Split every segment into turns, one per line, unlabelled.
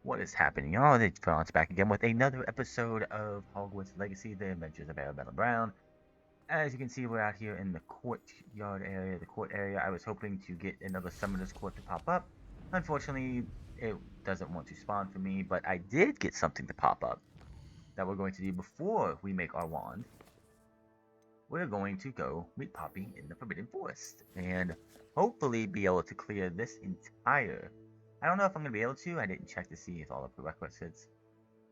What is happening, y'all? It's Frontz back again with another episode of Hogwarts Legacy, The Adventures of Arabella Brown. As you can see, we're out here in the courtyard area, the court area. I was hoping to get another Summoner's Court to pop up. Unfortunately, it doesn't want to spawn for me, but I did get something to pop up that we're going to do before we make our wand. We're going to go meet Poppy in the Forbidden Forest and hopefully be able to clear this entire. I don't know if I'm going to be able to. I didn't check to see if all the prerequisites,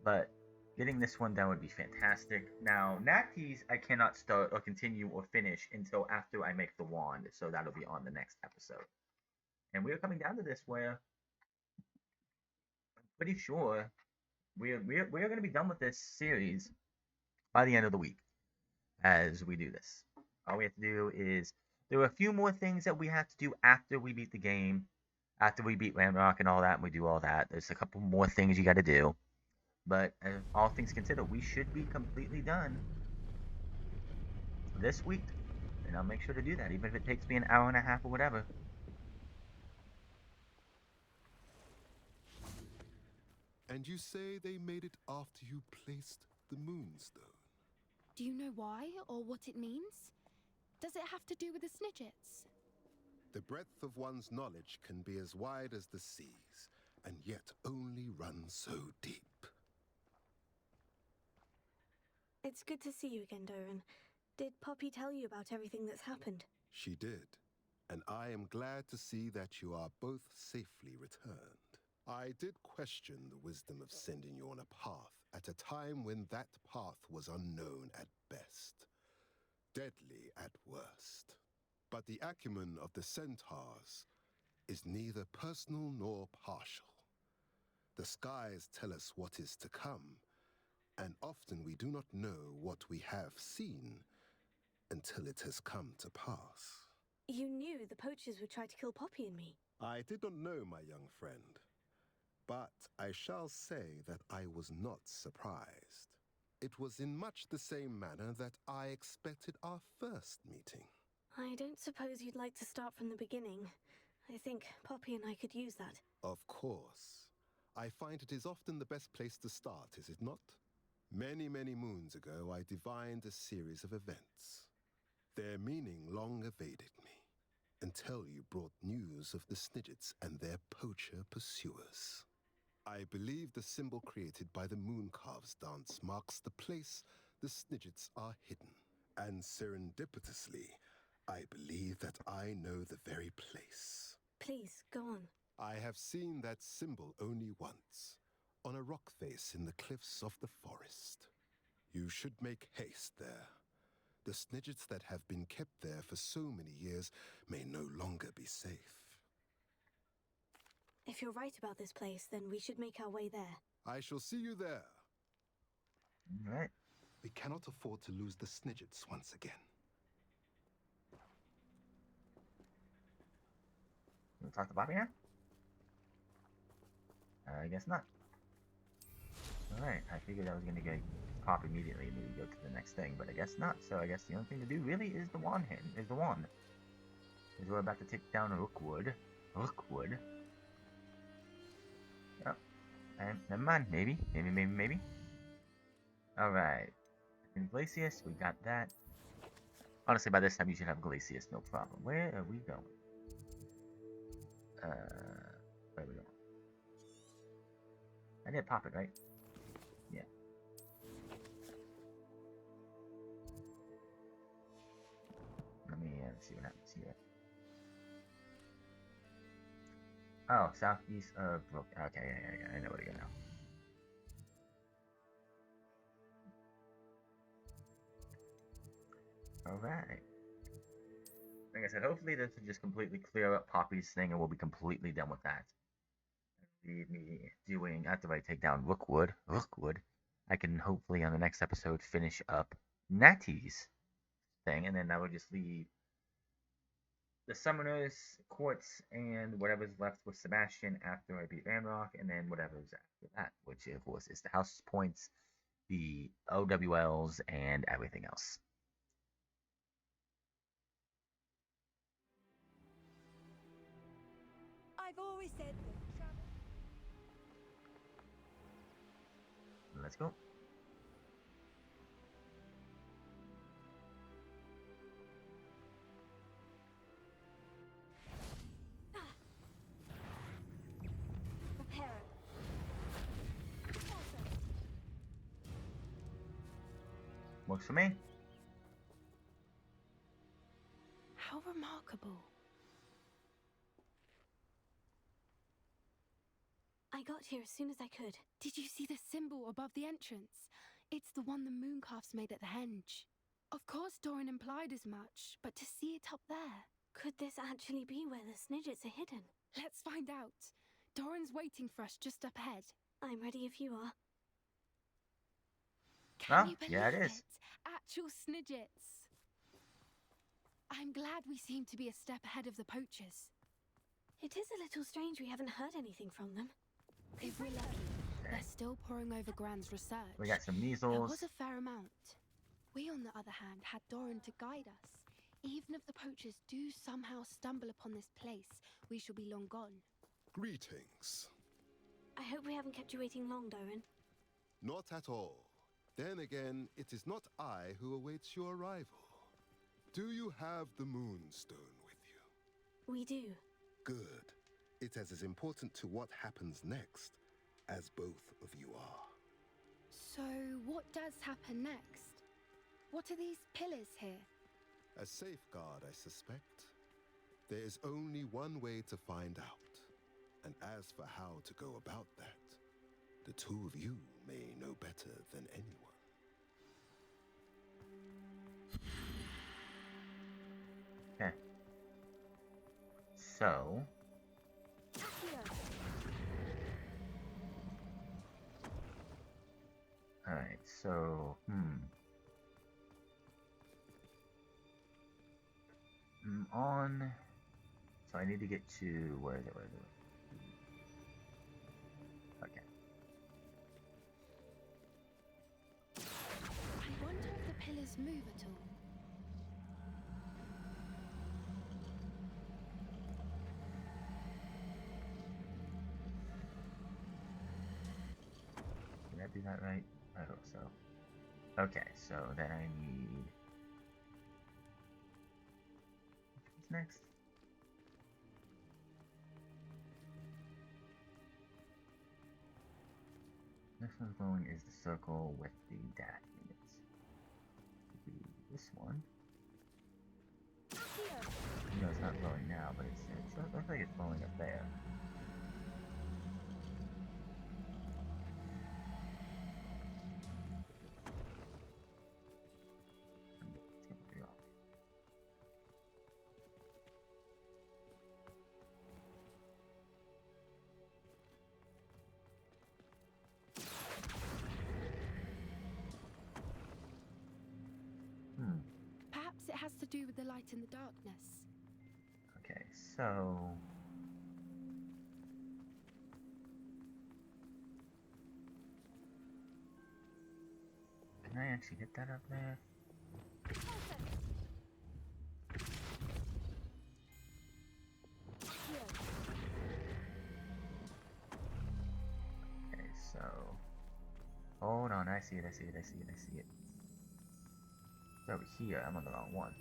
but getting this one done would be fantastic. Now, Natties, I cannot start or continue or finish until after I make the wand, so that'll be on the next episode. And we're coming down to this where I'm pretty sure we're going to be done with this series by the end of the week as we do this. All we have to do is there are a few more things that we have to do after we beat the game, after we beat Ramrock and all that, and we do all that. There's a couple more things you got to do, but all things considered, we should be completely done this week, and I'll make sure to do that, even if it takes me an hour and a half or whatever.
And you say they made it after you placed the moonstone?
Do you know why or what it means? Does it have to do with the Snidgets?
The breadth of one's knowledge can be as wide as the seas, and yet only run so deep.
It's good to see you again, Doran. Did Poppy tell you about everything that's happened?
She did, and I am glad to see that you are both safely returned. I did question the wisdom of sending you on a path at a time when that path was unknown at best, deadly at worst. But the acumen of the centaurs is neither personal nor partial. The skies tell us what is to come, and often we do not know what we have seen until it has come to pass.
You knew the poachers would try to kill Poppy and me.
I did not know, my young friend, but I shall say that I was not surprised. It was in much the same manner that I expected our first meeting.
I don't suppose you'd like to start from the beginning. I think Poppy and I could use that.
Of course. I find it is often the best place to start, is it not? Many, many moons ago, I divined a series of events. Their meaning long evaded me, until you brought news of the Snidgets and their poacher pursuers. I believe the symbol created by the Mooncalves dance marks the place the Snidgets are hidden. And serendipitously, I believe that I know the very place.
Please, go on.
I have seen that symbol only once, on a rock face in the cliffs of the forest. You should make haste there. The Snidgets that have been kept there for so many years may no longer be safe.
If you're right about this place, then we should make our way there.
I shall see you there.
All right.
We cannot afford to lose the Snidgets once again.
You talk to Bobby now? I guess not. Alright, I figured I was going to get pop immediately and maybe go to the next thing, but I guess not. So I guess the only thing to do really is the wand hand, is the wand. Because we're about to take down Rookwood. Rookwood. Oh, and never mind. Maybe. Alright. In Glacius, we got that. Honestly, by this time you should have Glacius, no problem. Where are we going? Where are we going? I did pop it, right? Yeah. Let me see what happens here. Oh, southeast of Brook. Okay, yeah, I know where to go now. Alright. Like I said, hopefully this will just completely clear up Poppy's thing and we'll be completely done with that. Leave me doing, after I take down Rookwood, I can hopefully on the next episode finish up Natty's thing, and then that would just leave the Summoners, Courts, and whatever's left with Sebastian after I beat Ramrock, and then whatever's after that, which of course is the House Points, the OWLs, and everything else.
I've always said that travel...
let's go.
Prepare.
Works for me.
How remarkable.
I got here as soon as I could.
Did you see the symbol above the entrance? It's the one the mooncalfs made at the henge. Of course Doran implied as much, but to see it up there...
Could this actually be where the Snidgets are hidden?
Let's find out. Doran's waiting for us just up ahead.
I'm ready if you are.
Can you believe
yeah, it is.
Actual Snidgets. I'm glad we seem to be a step ahead of the poachers.
It is a little strange we haven't heard anything from them.
If we're lucky, they're still poring over Gran's research.
We got some
There
measles.
was a fair amount. We, on the other hand, had Doran to guide us. Even if the poachers do somehow stumble upon this place, we shall be long gone.
Greetings.
I hope we haven't kept you waiting long, Doran.
Not at all. Then again, it is not I who awaits your arrival. Do you have the Moonstone with you?
We do.
Good. It is as important to what happens next as both of you are.
So, what does happen next? What are these pillars here?
A safeguard, I suspect. There is only one way to find out. And as for how to go about that, the two of you may know better than anyone.
Okay. So, alright, so, on, so I need to get to, where is it? Okay.
I wonder if the pillars move at all.
Did I do that right? I hope so. Okay, so then I need... What's next? Next one's glowing is the circle with the dash units. Could be this one. No, it's not glowing now, but it looks like it's glowing up there.
Perhaps it has to do with the light in the darkness.
Okay, so... Can I actually get that up there? Okay, so... Hold on, I see it. It's over here, I'm on the wrong one.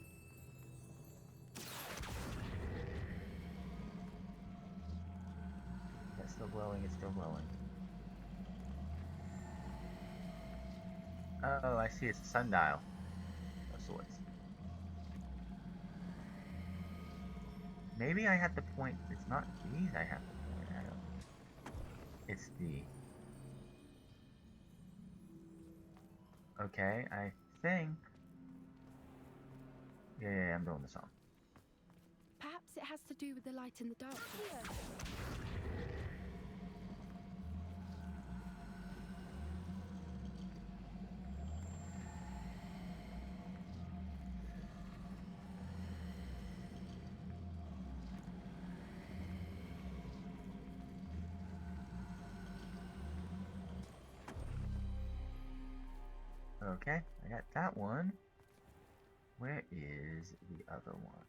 It's still glowing. Oh, I see, it's a sundial of sorts. Maybe I have to point, it's not these I have to point at. It's the... Okay, I think... Yeah, I'm doing this wrong.
Perhaps it has to do with the light in the darkness.
Okay, I got that one. Where is the other one?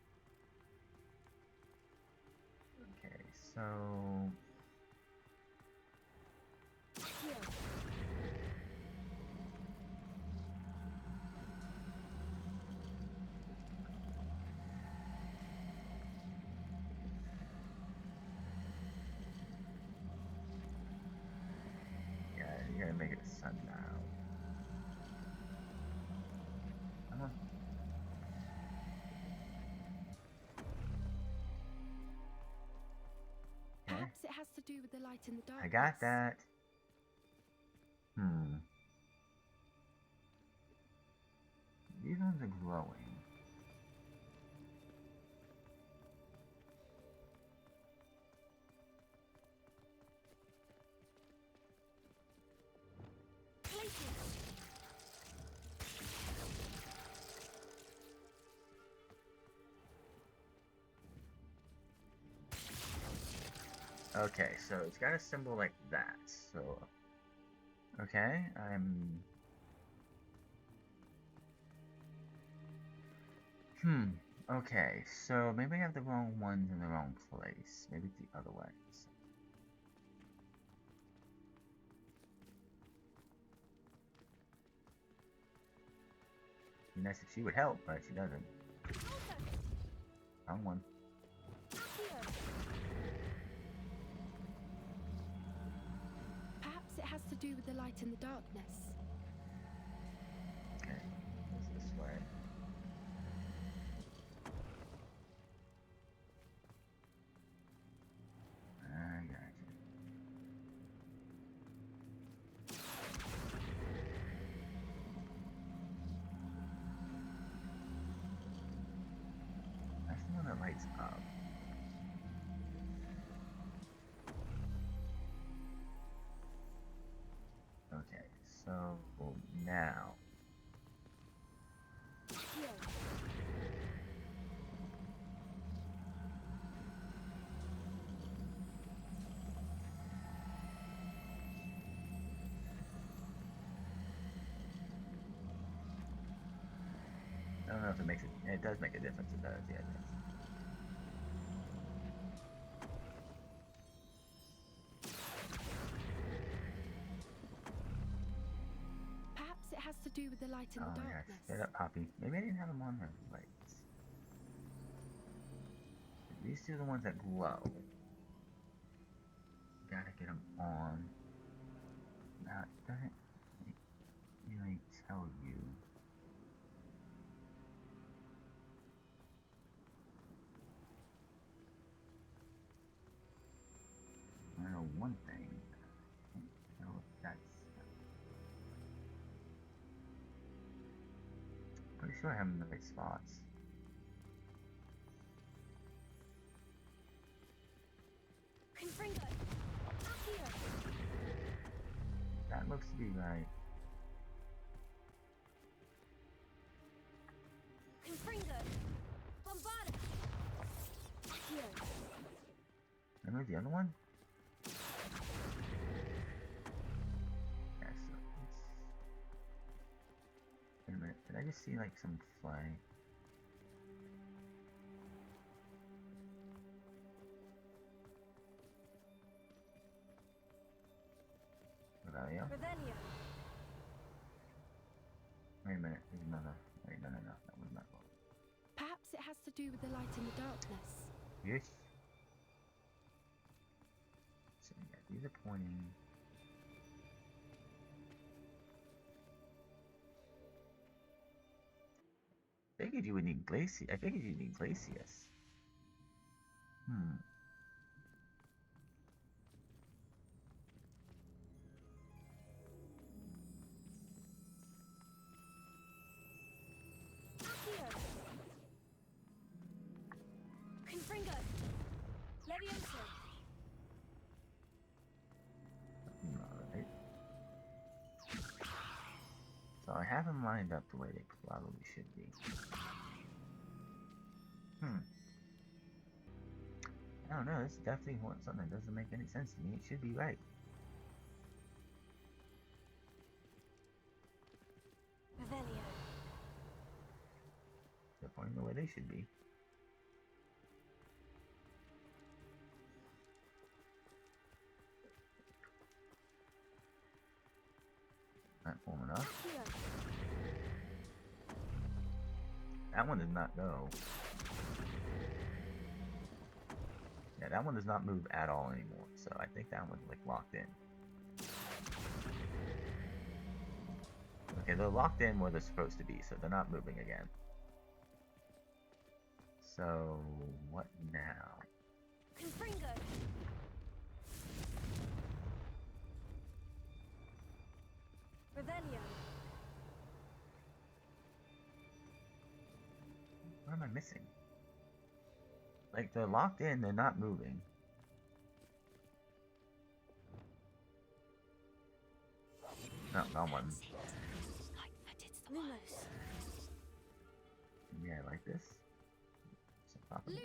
Okay, so... get a sundial. Come on. Okay.
Perhaps it has to do with the light in the darkness.
I got that. These ones are glowing. Okay, so it's got a symbol like that. So, okay, okay, so maybe I have the wrong ones in the wrong place. Maybe it's the other ones. It'd be nice if she would help, but she doesn't. Wrong one.
Perhaps it has to do with the light in the darkness.
Okay, it's this way. I got you. That's the one that lights up. Okay, so now. I don't know if it makes it. It does make a difference. It does. Yeah, it does.
Perhaps it has to do with the light in
Oh
the
my gosh.
darkness.
Get up, Poppy. Maybe I didn't have them on her lights. These two are the ones that glow. Gotta get them on. Now, it doesn't really tell you. I know one thing. I don't know if that's. Pretty sure I have them in the right spots.
Confringo! Accio!
That looks to be right.
Confringo! Bombarda! Accio!
Remember the other one? Yeah, so it's... Wait a minute, did I just see like some flag? Arabella?
Revelio!
Wait a minute, there's another. Wait, no, that was not one.
Perhaps it has to do with the light in the darkness.
Yes. So yeah, these are pointing. I figured you would need Glacius. I figured you'd need Glacius.
Accio! Confringo! Levioso!
Alright. So I have them lined up the way they probably should be. I don't know, this is definitely something that doesn't make any sense to me. It should be right.
Revelio!
They're pointing the way they should be. Not forming up.
Accio!
That one does not go. Yeah, that one does not move at all anymore. So I think that one's like locked in. Okay, they're locked in where they're supposed to be, so they're not moving again. So, what now?
Confringo. Revelio.
What am I missing? Like, they're locked in, they're not moving. No, not one.
Like that it's the one.
Lumos.
Yeah, like this.
Lumos.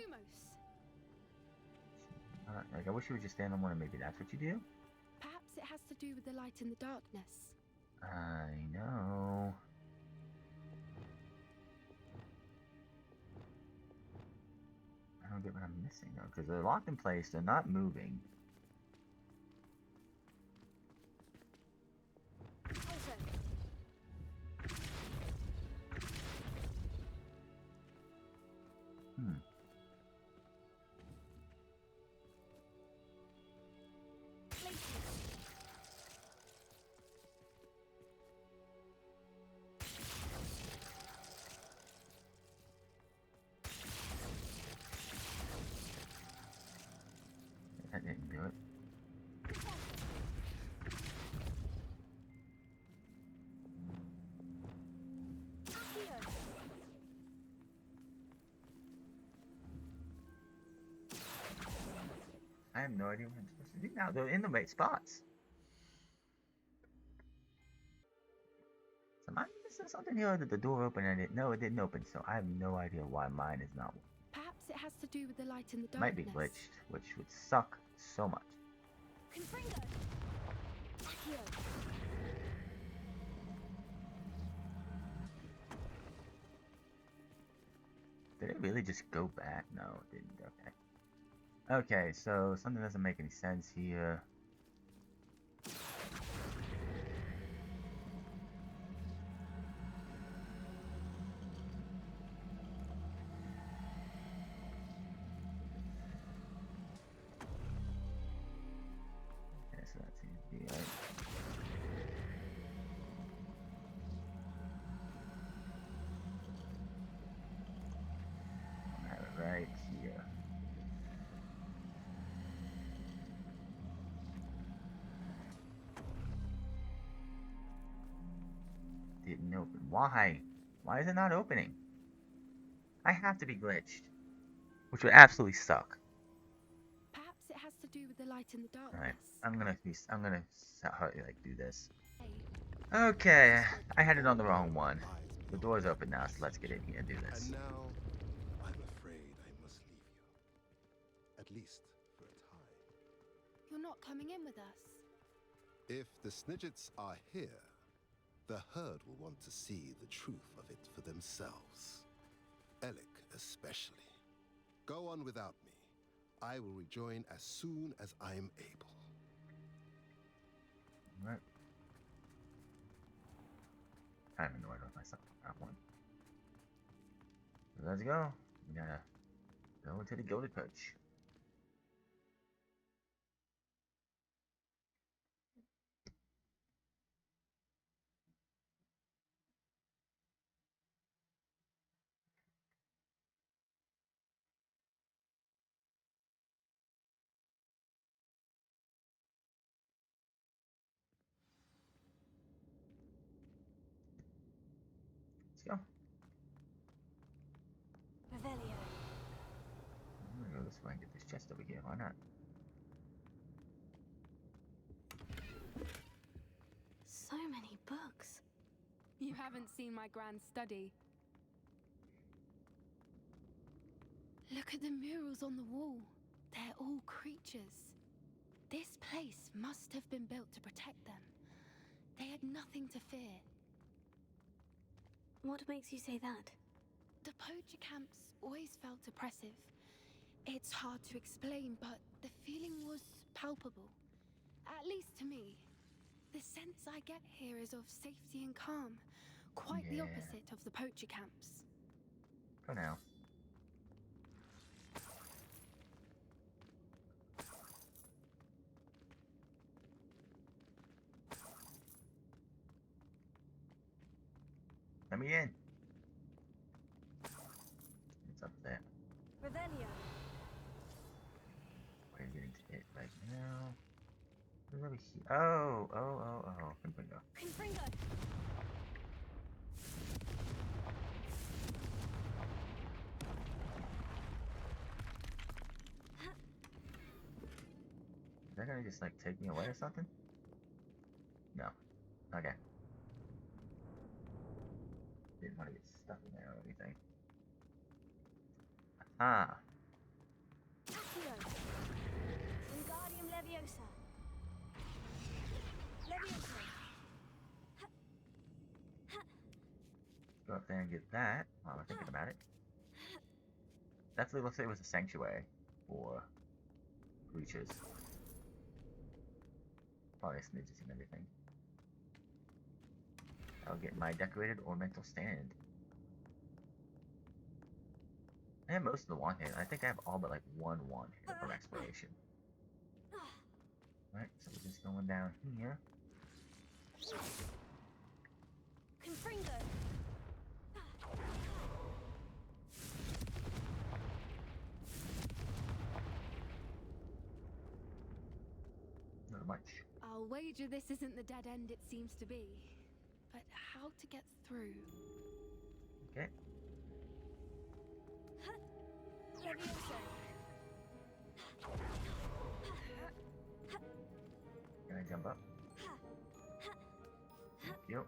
Like, I wish you would just stand on one and maybe that's what you do?
Perhaps it has to do with the light in the darkness.
I know. I don't get what I'm missing though, because they're locked in place, they're not moving.
Also.
That didn't do it. I have no idea what I'm supposed to do now. They're in the right spots. So am I missing something here? Or did the door open and it? No, it didn't open. So I have no idea why mine is not.
Perhaps it has to do with the light in the darkness.
Might be glitched, which would suck so much.
Confringo. Accio.
Did it really just go back? No, it didn't. Okay. Okay, so something doesn't make any sense here. Okay, so that seems to be right. I have it right here. Didn't open. Why? Why is it not opening? I have to be glitched. Which would absolutely suck.
Perhaps it has to do with the light in the darkness.
Alright, I'm gonna like do this. Okay, I had it on the wrong one. The door's open now, so let's get in here and do this.
And now, I'm afraid I must leave you. At least for a time.
You're not coming in with us.
If the Snidgets are here, the herd will want to see the truth of it for themselves. Alec especially. Go on without me. I will rejoin as soon as I am able.
Alright. I'm annoyed with myself on that one. So let's go. We gotta go into the gilded coach. Let's go.
Revelio.
I'm gonna go this way and get this chest over here. Why not?
So many books.
You haven't seen my grand study. Look at the murals on the wall. They're all creatures. This place must have been built to protect them. They had nothing to fear.
What makes you say that?
The poacher camps always felt oppressive. It's hard to explain, but the feeling was palpable. At least to me. The sense I get here is of safety and calm. Quite the
Yeah.
opposite of the poacher camps.
For now. me in. It's up there.
Revelio.
We're getting to it right now. Where's over here? Oh. Confringo.
Confringo.
Is that gonna just like take me away or something? No. Okay. Didn't want to get stuck in there or anything. Aha.
Accio. Wingardium Leviosa. Leviosa.
Go up there and get that while we're thinking about it. Definitely looks like it was a sanctuary for creatures. Probably smidges and everything. I'll get my decorated ornamental stand. I have most of the wand here. I think I have all but like one wand here from exploration. Right, so we're just going down here.
Confringo.
Not much.
I'll wager this isn't the dead end it seems to be. But how to get through?
Okay.
Leviosa.
Can I jump up? Thank you.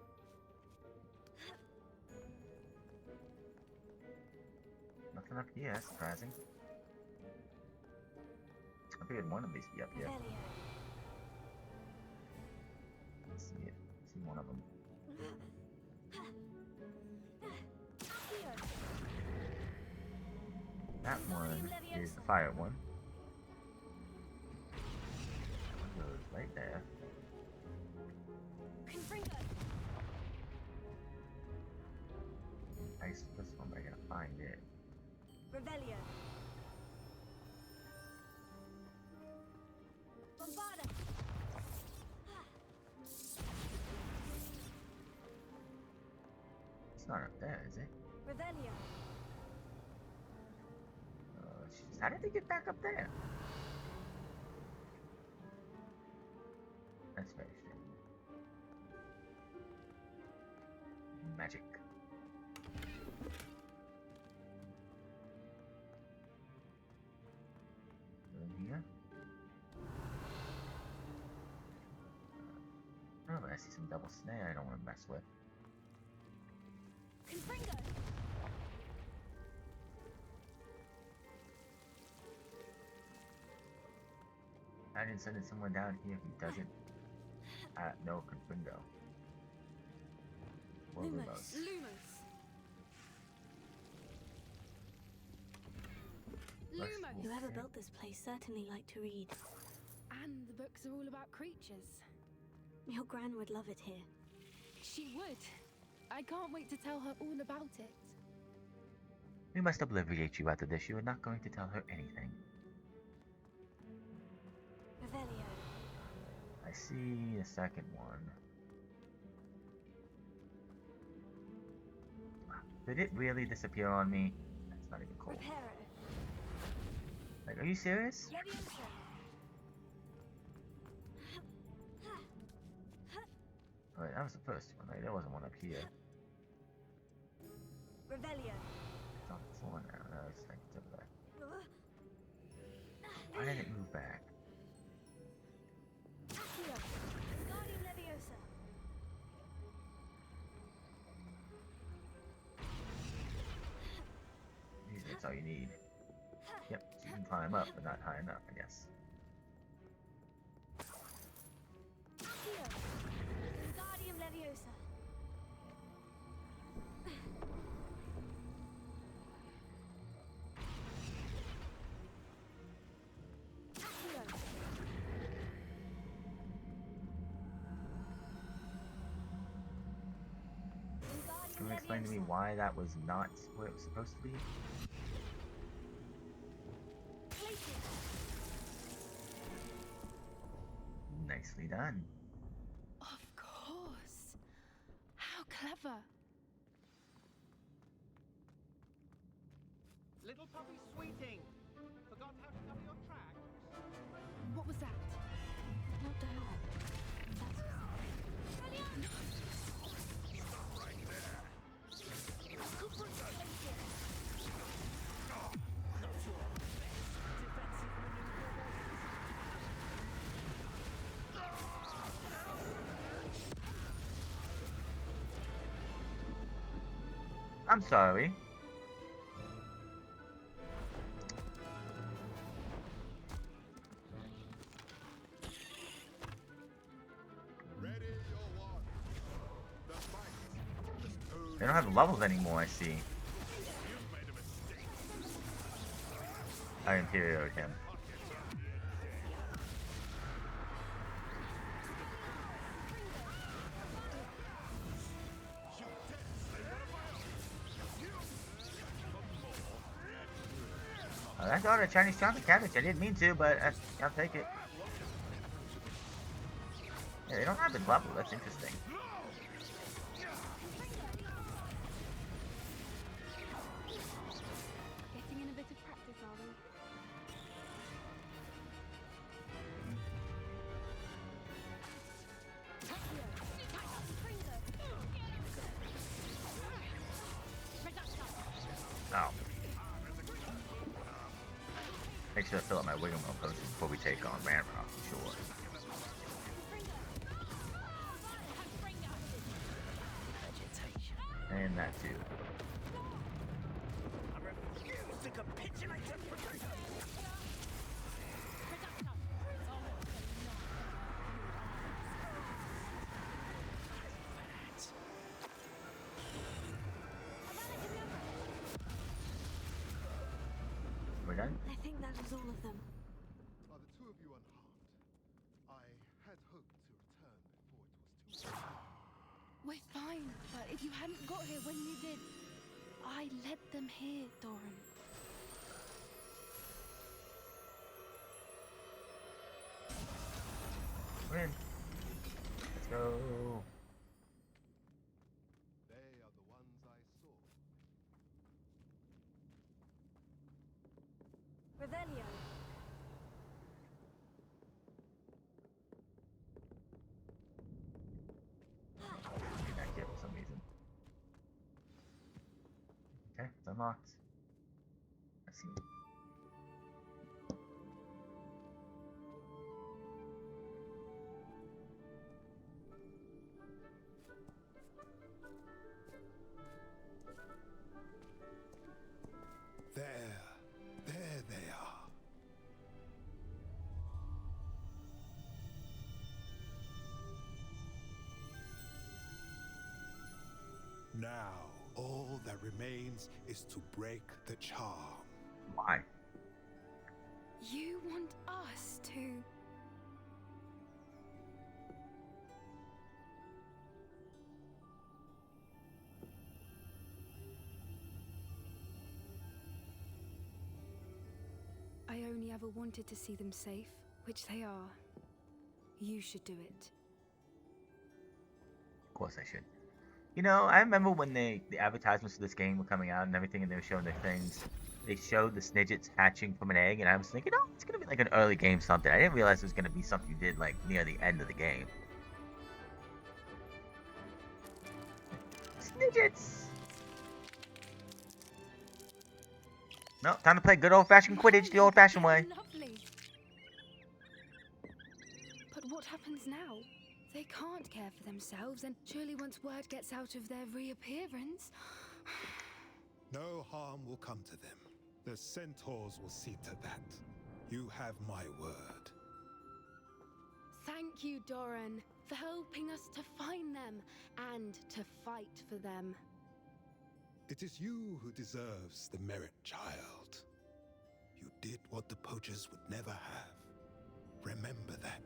Nothing up here, that's surprising. I figured one of these would be up here.
Revelio.
Let's see it. See one of them.
Accio.
That one is the fire one. That one goes right there.
Confringo.
Nice, this one, but I gotta find it.
Revelio. Bombarda.
It's not up there, is it?
Revelio.
How did they get back up there? That's very strange. Magic. In here. Oh, but I see some double snare I don't want to mess with.
Confringo.
I didn't send someone down here who doesn't know Confringo. Or
Lumos.
Lumos.
Lumos.
Let's
Lumos.
move.
Whoever
Okay.
built this place certainly liked to read.
And the books are all about creatures.
Your gran would love it here.
She would. I can't wait to tell her all about it.
We must obliviate you after this. You are not going to tell her anything.
Revelio.
I see the second one. Did it really disappear on me? That's not even cool.
Reparo.
Like, are you serious?
Leviosa.
Alright, that was the first one, right? There wasn't one up here.
Revelio.
It's on the floor now. No, it's like it's over there. Why did it move back?
Accio. Wingardium Leviosa.
Usually that's all you need. Yep, so you can climb up, but not high enough, I guess.
Accio. Wingardium Leviosa. Accio.
Can you explain to me why that was not where it was supposed to be? Nicely done.
Of course. How clever.
Little puppy sweeting. Forgot how to cover your tracks?
What was that?
Not Diana.
I'm sorry.
Ready your one. The fight.
They don't have levels anymore, I see.
You've made a mistake.
I imperioed him. I thought a Chinese chocolate cabbage. I didn't mean to, but I'll take it. Yeah, they don't have the level. That's interesting.
Getting in a bit of practice, are we?
Oh. Make sure to fill up my Wiggle Mill potions before we take on Ramrock, for sure. And that too. We're done?
I think that was all of them.
Are the two of you unharmed? I had hoped to return before it was too late.
We're fine, but if you hadn't got here when you did, I led them here, Doran.
We're in. Let's go.
They are the ones I saw.
Revelio.
Back here for some reason. Okay, it's unlocked. I see.
There they are. Now, all that remains is to break the charm.
Why?
You want us to... I only ever wanted to see them safe, which they are. You should do it.
Of course I should. You know, I remember when the advertisements for this game were coming out and everything, and they were showing their things. They showed the Snidgets hatching from an egg, and I was thinking, oh, it's gonna be like an early game something. I didn't realize it was gonna be something you did like near the end of the game. Snidgets! No, time to play good old-fashioned Quidditch the old-fashioned way.
Lovely. But what happens now? They can't care for themselves, and surely once word gets out of their reappearance...
No harm will come to them. The centaurs will see to that. You have my word.
Thank you, Doran, for helping us to find them and to fight for them.
It is you who deserves the merit, child. You did what the poachers would never have. Remember that.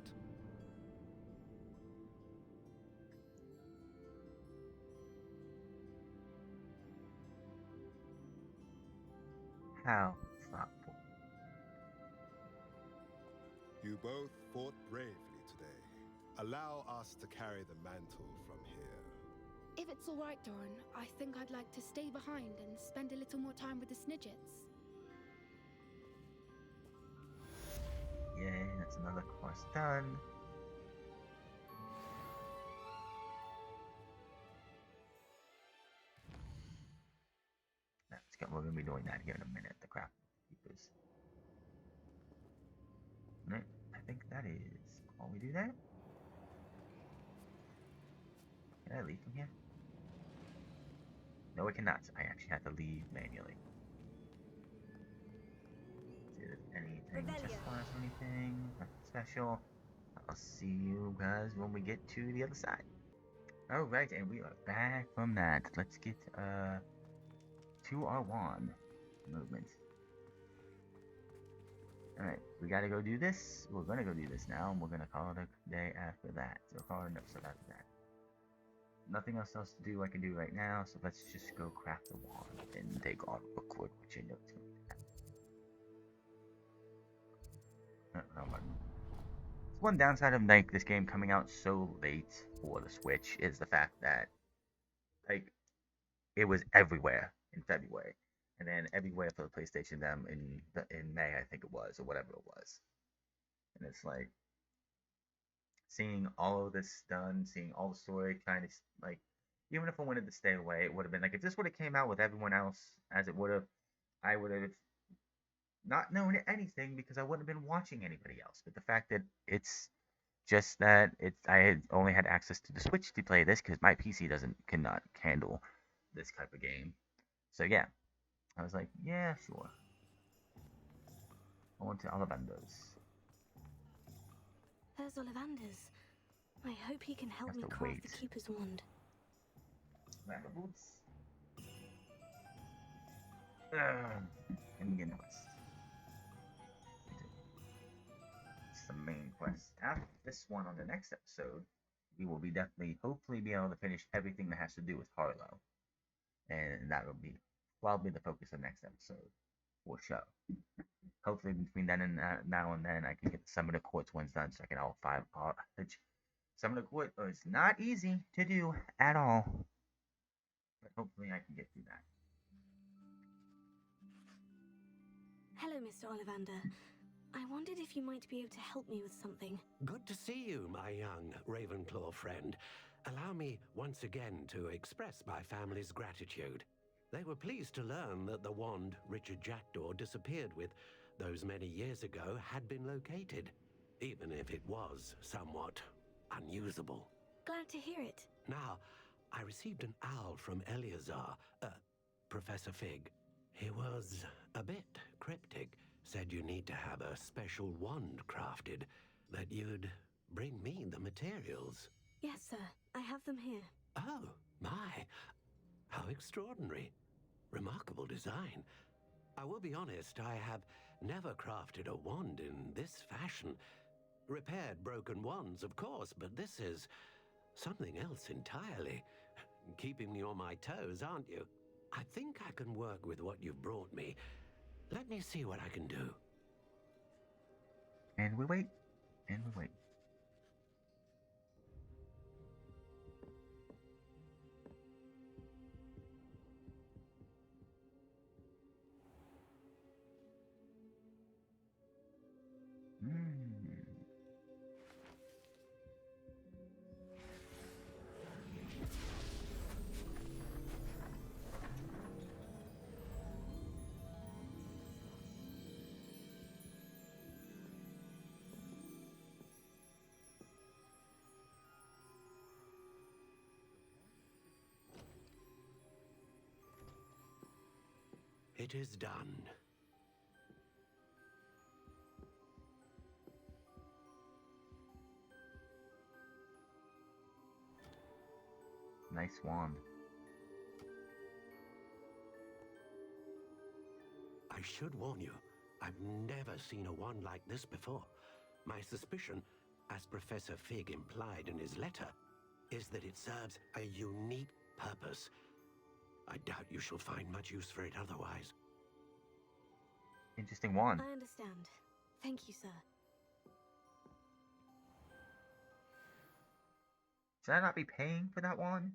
How thoughtful.
You both fought bravely today. Allow us to carry the mantle from here.
If it's all right, Doran, I think I'd like to stay behind and spend a little more time with the Snidgets.
Yay, that's another course done. Let's get, we're gonna be doing that here in a minute. The craft keepers. Right, I think that is all we do there. Can I leave from here? No, I cannot. I actually have to leave manually. See if there's anything just for us or anything. Nothing special. I'll see you guys when we get to the other side. Alright, and we are back from that. Let's get to our wand movement. Alright, we gotta go do this. We're gonna go do this now, and we're gonna call it a day after that. So call it an episode after that. Nothing else to do I can do right now, so let's just go craft the wand and take on Rookwood, which I know it's gonna be. One downside of like this game coming out so late for the Switch is the fact that like it was everywhere in February, and then everywhere for the PlayStation in May, I think it was, or whatever it was. And it's like seeing all of this done, seeing all the story, trying to like, even if I wanted to stay away, it would have been like if this would have came out with everyone else as it would have, I would have not known anything because I wouldn't have been watching anybody else. But the fact that it's just that I had only had access to the Switch to play this because my PC cannot handle this type of game. So yeah, I was like, yeah, sure. I want to Ollivander's.
There's Ollivander's. I hope he can help me craft
wait.
the Keeper's Wand.
Ramble boots. And begin quest. It's the main quest. After this one on the next episode, we will be hopefully be able to finish everything that has to do with Harlow. And that will be probably the focus of the next episode for sure. Hopefully between then and now and then I can get some of the quartz ones done so I can all 5 some of the quartz is not easy to do at all. But hopefully I can get through that.
Hello, Mr. Ollivander. I wondered if you might be able to help me with something.
Good to see you, my young Ravenclaw friend. Allow me once again to express my family's gratitude. They were pleased to learn that the wand Richard Jackdaw disappeared with those many years ago had been located, even if it was somewhat unusable.
Glad to hear it.
Now, I received an owl from Eleazar, Professor Fig. He was a bit cryptic, said you need to have a special wand crafted, that you'd bring me the materials.
Yes, sir. I have them here.
Oh, my. How extraordinary. Remarkable design. I will be honest, I have never crafted a wand in this fashion. Repaired broken wands, of course, but this is something else entirely. Keeping me on my toes, aren't you? I think I can work with what you've brought me. Let me see what I can do.
And we wait. And we wait.
It is done.
Nice wand.
I should warn you, I've never seen a wand like this before. My suspicion, as Professor Fig implied in his letter, is that it serves a unique purpose. I doubt you shall find much use for it otherwise.
Interesting wand.
I understand. Thank you, sir.
Should I not be paying for that wand?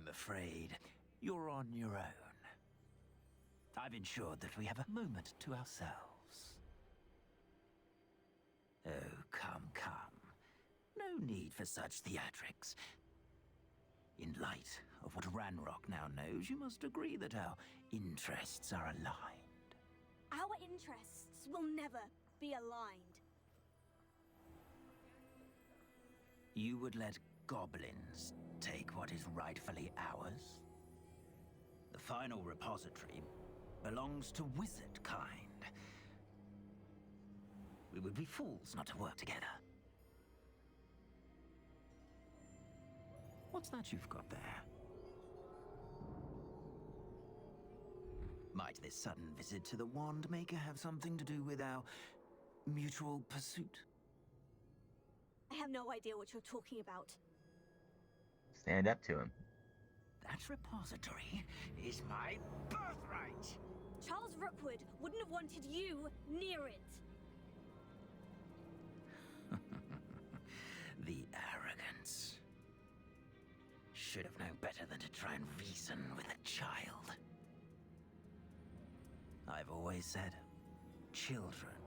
I'm afraid you're on your own. I've ensured that we have a moment to ourselves. Oh, come, come. No need for such theatrics. In light of what Ranrock now knows, you must agree that our interests are aligned.
Our interests will never be aligned.
You would let goblins take what is rightfully ours? The final repository belongs to wizard kind. We would be fools not to work together. What's that you've got there? Might this sudden visit to the Wand Maker have something to do with our mutual pursuit?
I have no idea what you're talking about.
Stand up to him.
That repository is my birthright!
Charles Rookwood wouldn't have wanted you near it.
The arrogance. Should have known better than to try and reason with a child. I've always said, children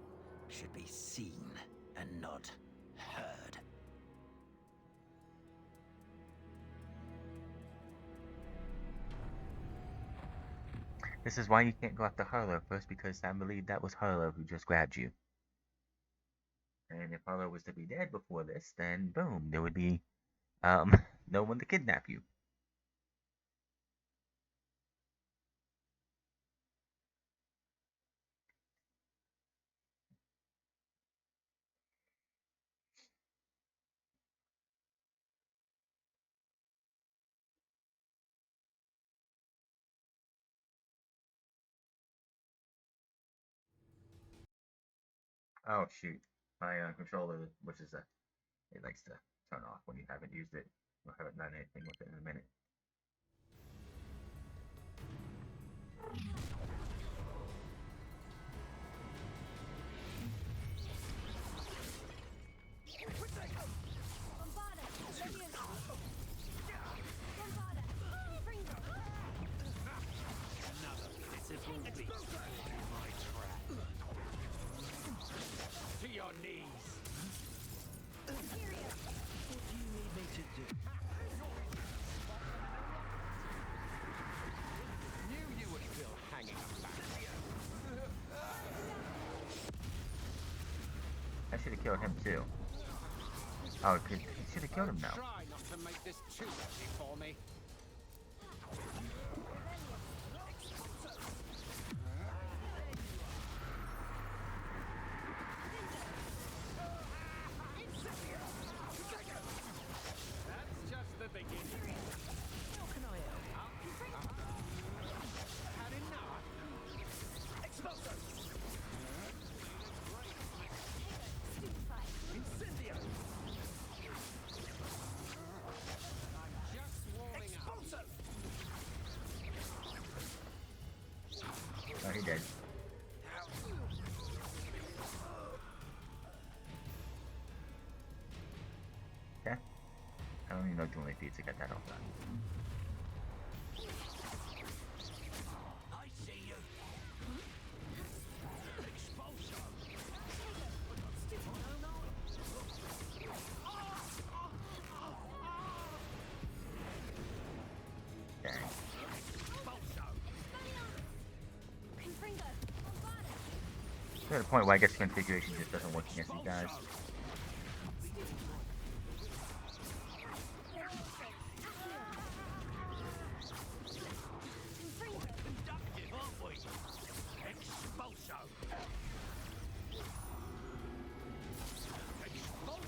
should be seen and not heard.
This is why you can't go after Harlow first, because I believe that was Harlow who just grabbed you. And if Harlow was to be dead before this, then boom, there would be no one to kidnap you. Oh shoot, my controller, which is it likes to turn off when you haven't used it or haven't done anything with it in a minute.
To your knees. What do you need me to do? Knew you were still hanging back here.
I should have killed him too. Oh, he should have killed him now.
Try not to make this too easy for me. That's just the beginning.
How can I help?
Had enough?
Exploso! Incendio!
Just warming up.
Expulso!
Oh, he did. Yeah. I don't even know Julie Pizza got that all done.
I see you. Expulso!
Dang. To the point where I guess configuration just doesn't work against you guys.
Conductive, aren't we? Expulso! Expulso!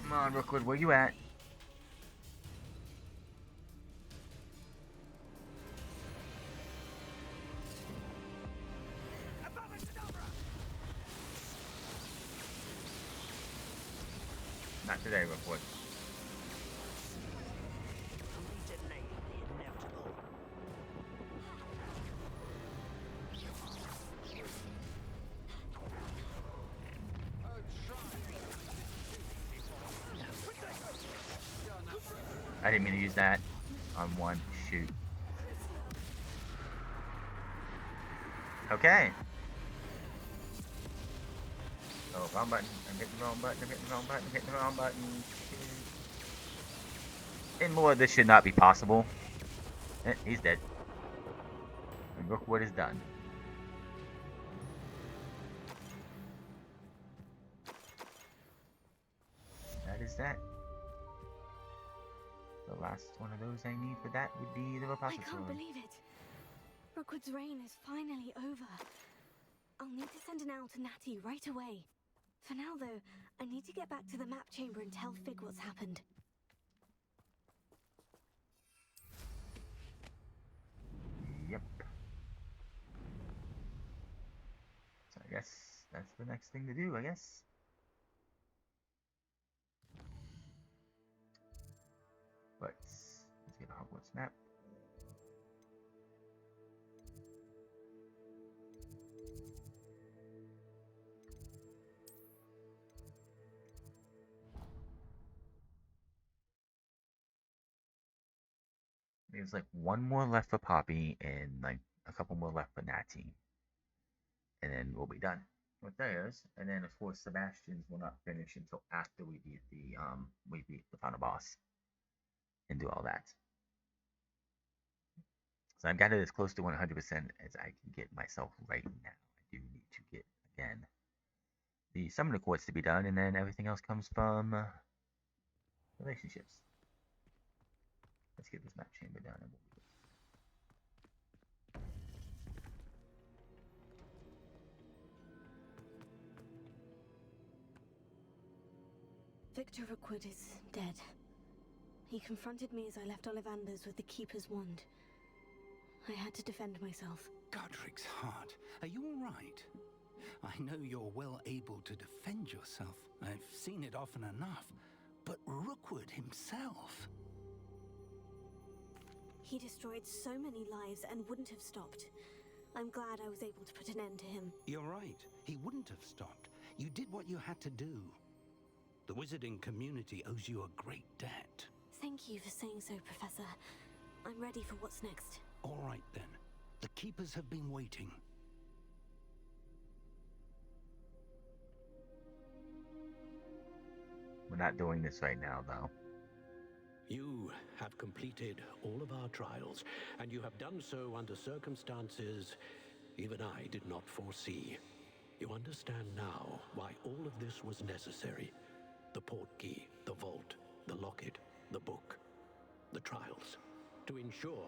Come on, Rookwood, where you at? Not today, Rookwood.
We delayed the inevitable.
Oh, try
I didn't mean to use that on one. Shoot. Okay. Oh, wrong button. I'm hitting the wrong button. I'm hitting the wrong button. I'm hitting the wrong button. In more, this should not be possible. He's dead. And Rookwood is done. That is that. The last one of those I need for that would be the repository.
I can't believe it. Rookwood's reign is finally over. I'll need to send an owl to Natty right away. For now, though, I need to get back to the map chamber and tell Fig what's happened.
Yep. So I guess that's the next thing to do, I guess. Let's get a Hogwarts map. There's like one more left for Poppy and like a couple more left for Natty. And then we'll be done with theirs. And then of course Sebastian's will not finish until after we beat the final boss. And do all that. So I've got it as close to 100% as I can get myself right now. I do need to get, again, the summoner quartz to be done, and then everything else comes from relationships. Let's get this map chamber done, and we'll be good.
Victor Rookwood is dead. He confronted me as I left Ollivander's with the Keeper's wand. I had to defend myself.
Godric's heart, are you all right? I know you're well able to defend yourself. I've seen it often enough. But Rookwood himself...
He destroyed so many lives and wouldn't have stopped. I'm glad I was able to put an end to him.
You're right. He wouldn't have stopped. You did what you had to do. The wizarding community owes you a great debt.
Thank you for saying so, Professor. I'm ready for what's next.
All right, then. The Keepers have been waiting.
We're not doing this right now, though.
You have completed all of our trials, and you have done so under circumstances even I did not foresee. You understand now why all of this was necessary. The portkey, the vault, the locket, the book, the trials. To ensure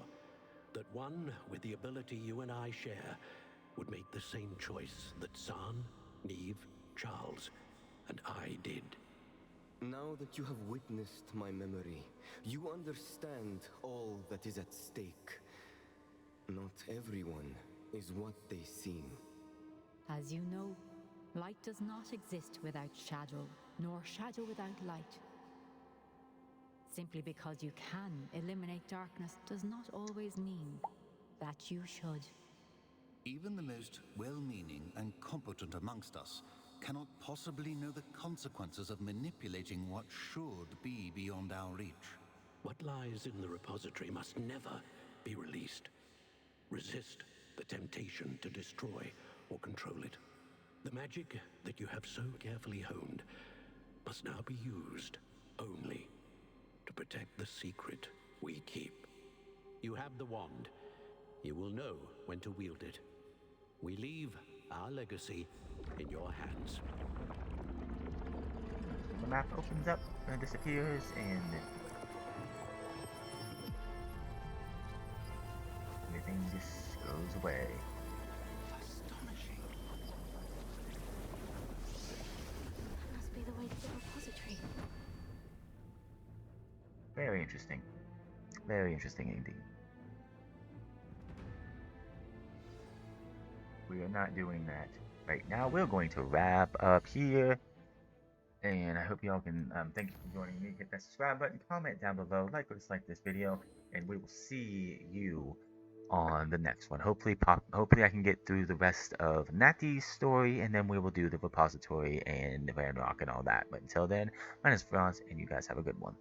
that one with the ability you and I share would make the same choice that San, Neve, Charles, and I did.
Now that you have witnessed my memory, you understand all that is at stake. Not everyone is what they seem.
As you know, light does not exist without shadow, nor shadow without light. Simply because you can eliminate darkness does not always mean that you should.
Even the most well-meaning and competent amongst us cannot possibly know the consequences of manipulating what should be beyond our reach.
What lies in the repository must never be released. Resist the temptation to destroy or control it. The magic that you have so carefully honed must now be used only to protect the secret we keep. You have the wand. You will know when to wield it. We leave our legacy in your hands.
The map opens up and disappears, and everything just goes away.
Astonishing.
That must be the way to the repository.
Very interesting. Very interesting indeed. We are not doing that right now. We're going to wrap up here. And I hope y'all can, thank you for joining me. Hit that subscribe button, comment down below, like or dislike this video, and we will see you on the next one. Hopefully I can get through the rest of Natty's story, and then we will do the repository and Ranrock and all that. But until then, my name is Frontz, and you guys have a good one.